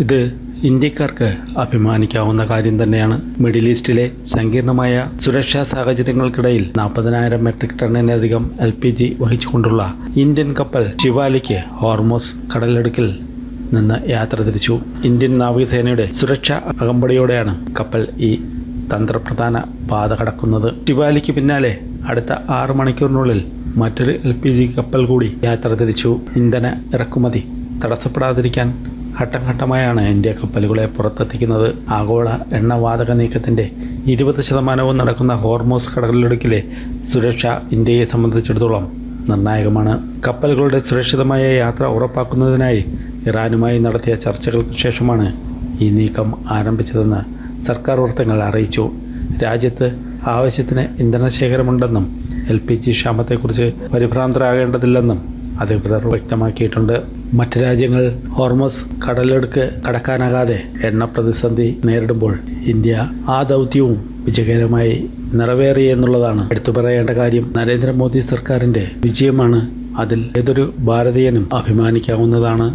ഇത് ഇന്ത്യക്കാർക്ക് അഭിമാനിക്കാവുന്ന കാര്യം തന്നെയാണ്. മിഡിൽ ഈസ്റ്റിലെ സങ്കീർണമായ സുരക്ഷാ സാഹചര്യങ്ങൾക്കിടയിൽ 40,000 മെട്രിക് ടണ്ണിലധികം LPG വഹിച്ചുകൊണ്ടുള്ള ഇന്ത്യൻ കപ്പൽ ശിവാലിക്ക് ഹോർമോസ് കടലിടുക്കിൽ നിന്ന് യാത്ര തിരിച്ചു. ഇന്ത്യൻ നാവികസേനയുടെ സുരക്ഷാ അകമ്പടിയോടെയാണ് കപ്പൽ ഈ തന്ത്രപ്രധാന പാത കടക്കുന്നത്. ശിവാലിക്ക് പിന്നാലെ അടുത്ത 6 മണിക്കൂറിനുള്ളിൽ മറ്റൊരു LPG കപ്പൽ കൂടി യാത്ര തിരിച്ചു. ഇന്ധന ഇറക്കുമതി തടസ്സപ്പെടാതിരിക്കാൻ ഘട്ടം ഘട്ടമായാണ് ഇന്ത്യ കപ്പലുകളെ പുറത്തെത്തിക്കുന്നത്. ആഗോള എണ്ണവാതക നീക്കത്തിൻ്റെ 20% നടക്കുന്ന ഹോർമോസ് കടലിടുക്കിലെ സുരക്ഷ ഇന്ത്യയെ സംബന്ധിച്ചിടത്തോളം നിർണായകമാണ്. കപ്പലുകളുടെ സുരക്ഷിതമായ യാത്ര ഉറപ്പാക്കുന്നതിനായി ഇറാനുമായി നടത്തിയ ചർച്ചകൾക്ക് ശേഷമാണ് ഈ നീക്കം ആരംഭിച്ചതെന്ന് സർക്കാർ വൃത്തങ്ങൾ അറിയിച്ചു. രാജ്യത്ത് ആവശ്യത്തിന് ഇന്ധനശേഖരമുണ്ടെന്നും LPG ക്ഷാമത്തെക്കുറിച്ച് പരിഭ്രാന്തരാകേണ്ടതില്ലെന്നും അധികൃതർ വ്യക്തമാക്കിയിട്ടുണ്ട്. മറ്റ് രാജ്യങ്ങൾ ഹോർമോസ് കടലിടുക്ക് കടക്കാനാകാതെ എണ്ണ പ്രതിസന്ധി നേരിടുമ്പോൾ ഇന്ത്യ ആ ദൗത്യവും വിജയകരമായി നിറവേറി എന്നുള്ളതാണ് എടുത്തു പറയേണ്ട കാര്യം. നരേന്ദ്രമോദി സർക്കാരിൻ്റെ വിജയമാണ്. അതിൽ ഏതൊരു ഭാരതീയനും അഭിമാനിക്കാവുന്നതാണ്.